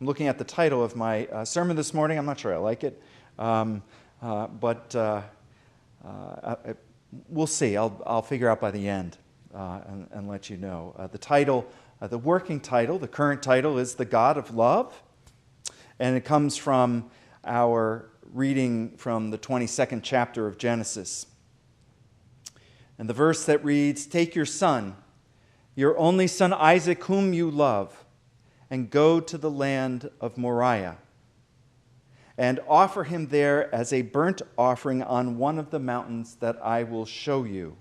I'm looking at the title of my sermon this morning. I'm not sure I like it, but we'll see. I'll figure out by the end and let you know. The title, the working title, the current title is The God of Love, and it comes from our reading from the 22nd chapter of Genesis. And the verse that reads, "Take your son, your only son Isaac, whom you love, and go to the land of Moriah, and offer him there as a burnt offering on one of the mountains that I will show you."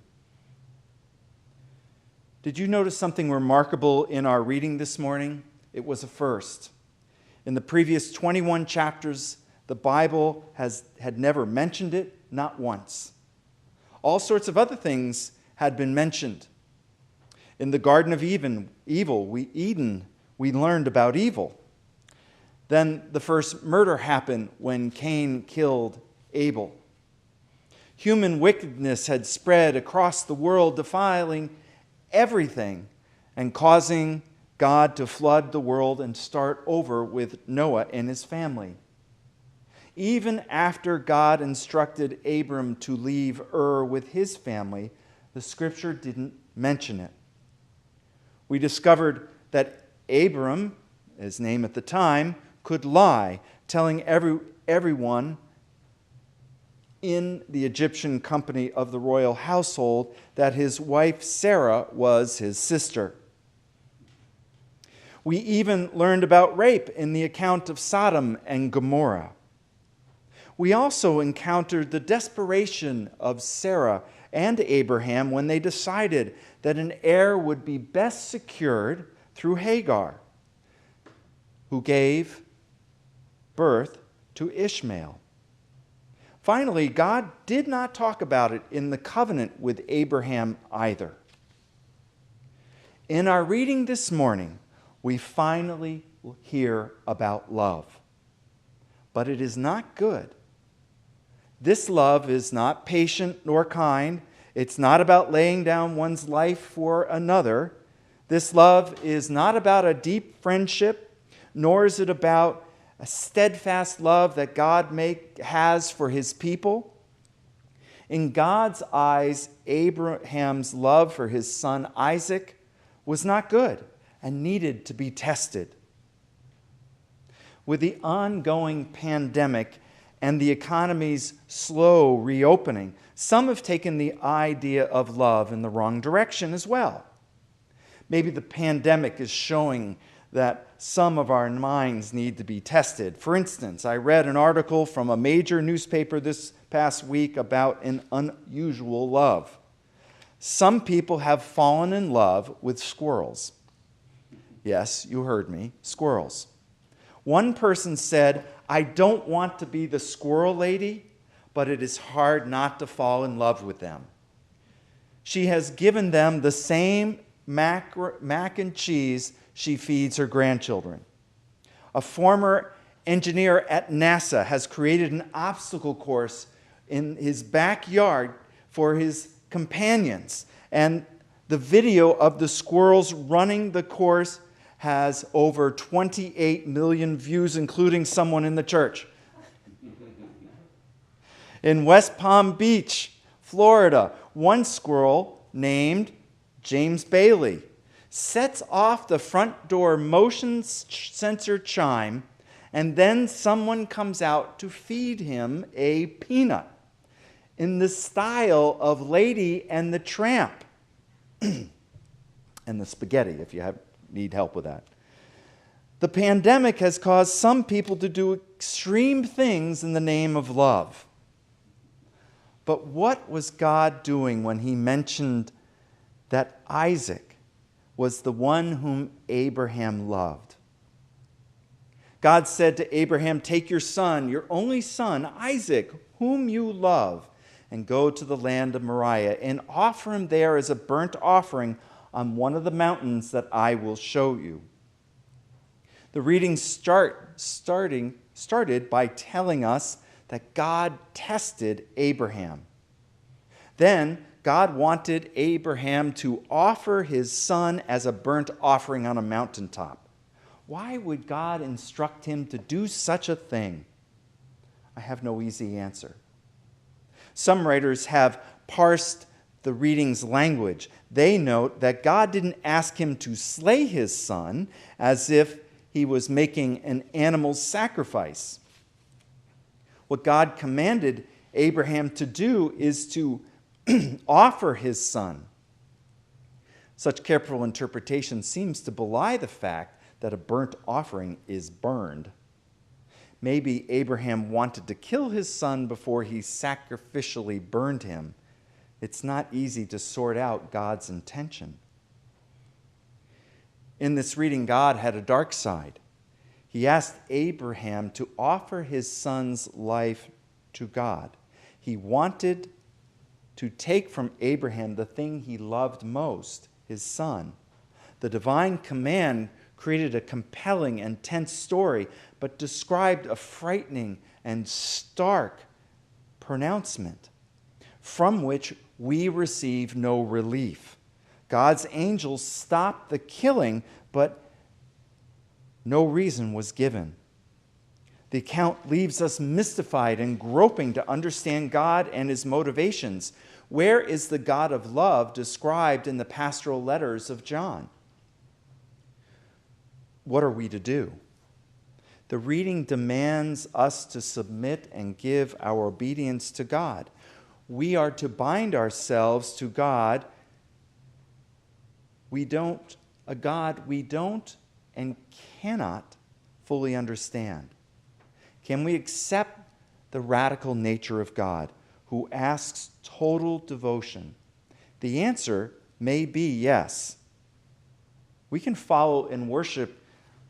Did you notice something remarkable in our reading this morning? It was a first. In the previous 21 chapters, the Bible had never mentioned it, not once. All sorts of other things had been mentioned. In the Garden of Eden, we learned about evil. Then the first murder happened when Cain killed Abel. Human wickedness had spread across the world, defiling everything and causing God to flood the world and start over with Noah and his family. Even after God instructed Abram to leave Ur with his family, the scripture didn't mention it. We discovered that Abram, his name at the time, could lie, telling everyone in the Egyptian company of the royal household that his wife Sarah was his sister. We even learned about rape in the account of Sodom and Gomorrah. We also encountered the desperation of Sarah and Abraham when they decided that an heir would be best secured through Hagar, who gave birth to Ishmael. Finally, God did not talk about it in the covenant with Abraham either. In our reading this morning, we finally hear about love. But it is not good. This love is not patient nor kind. It's not about laying down one's life for another. This love is not about a deep friendship, nor is it about a steadfast love that God has for his people. In God's eyes, Abraham's love for his son Isaac was not good and needed to be tested. With the ongoing pandemic and the economy's slow reopening, some have taken the idea of love in the wrong direction as well. Maybe the pandemic is showing that some of our minds need to be tested. For instance, I read an article from a major newspaper this past week about an unusual love. Some people have fallen in love with squirrels. Yes, you heard me, squirrels. One person said, "I don't want to be the squirrel lady, but it is hard not to fall in love with them." She has given them the same mac and cheese she feeds her grandchildren. A former engineer at NASA has created an obstacle course in his backyard for his companions. And the video of the squirrels running the course has over 28 million views, including someone in the church. In West Palm Beach, Florida, one squirrel named James Bailey sets off the front door motion sensor chime, and then someone comes out to feed him a peanut in the style of Lady and the Tramp. And the spaghetti, if you need help with that. The pandemic has caused some people to do extreme things in the name of love. But what was God doing when he mentioned that Isaac was the one whom Abraham loved? God said to Abraham, "Take your son, your only son, Isaac, whom you love, and go to the land of Moriah, and offer him there as a burnt offering on one of the mountains that I will show you." The reading started by telling us that God tested Abraham. Then God wanted Abraham to offer his son as a burnt offering on a mountaintop. Why would God instruct him to do such a thing? I have no easy answer. Some writers have parsed the reading's language. They note that God didn't ask him to slay his son as if he was making an animal sacrifice. What God commanded Abraham to do is to offer his son. Such careful interpretation seems to belie the fact that a burnt offering is burned. Maybe Abraham wanted to kill his son before he sacrificially burned him. It's not easy to sort out God's intention. In this reading, God had a dark side. He asked Abraham to offer his son's life to God. He wanted to take from Abraham the thing he loved most, his son. The divine command created a compelling and tense story, but described a frightening and stark pronouncement from which we receive no relief. God's angels stopped the killing, but no reason was given. The account leaves us mystified and groping to understand God and his motivations. Where is the God of love described in the pastoral letters of John? What are we to do? The reading demands us to submit and give our obedience to God. We are to bind ourselves to God. A God we don't and cannot fully understand. Can we accept the radical nature of God, who asks total devotion? The answer may be yes. We can follow and worship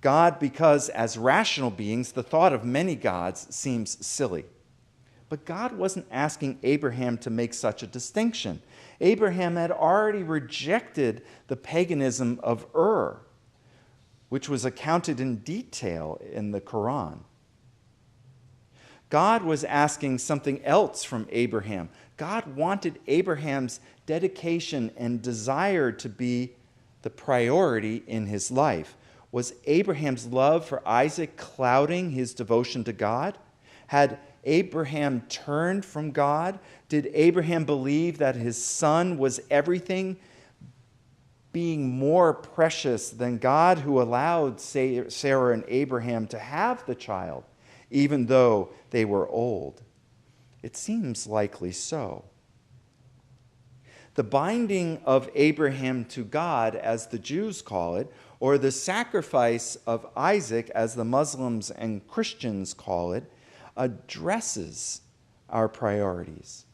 God because, as rational beings, the thought of many gods seems silly. But God wasn't asking Abraham to make such a distinction. Abraham had already rejected the paganism of Ur, which was accounted in detail in the Quran. God was asking something else from Abraham. God wanted Abraham's dedication and desire to be the priority in his life. Was Abraham's love for Isaac clouding his devotion to God? Had Abraham turned from God? Did Abraham believe that his son was everything, being more precious than God, who allowed Sarah and Abraham to have the child, even though they were old? It seems likely so. The binding of Abraham to God, as the Jews call it, or the sacrifice of Isaac, as the Muslims and Christians call it, addresses our priorities.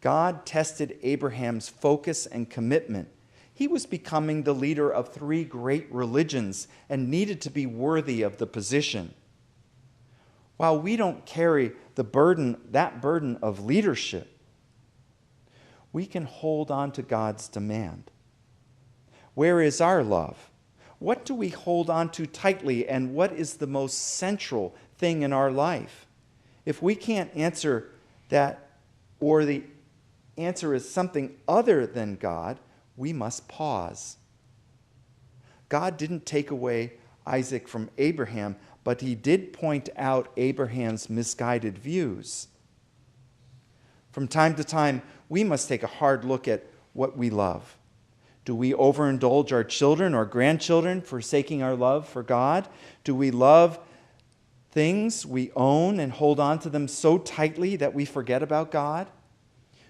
God tested Abraham's focus and commitment. He was becoming the leader of 3 great religions and needed to be worthy of the position. While we don't carry that burden of leadership, we can hold on to God's demand. Where is our love? What do we hold on to tightly, and what is the most central thing in our life? If we can't answer that, or the answer is something other than God, we must pause. God didn't take away Isaac from Abraham, but he did point out Abraham's misguided views. From time to time, we must take a hard look at what we love. Do we overindulge our children or grandchildren, forsaking our love for God? Do we love things we own and hold on to them so tightly that we forget about God?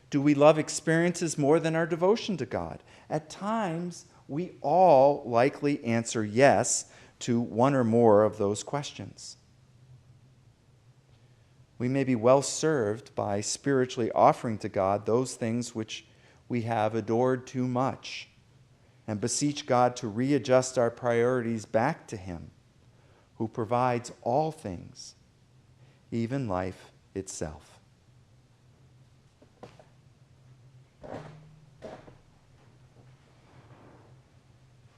Do we love experiences more than our devotion to God? At times, we all likely answer yes to one or more of those questions. We may be well served by spiritually offering to God those things which we have adored too much, and beseech God to readjust our priorities back to Him, who provides all things, even life itself.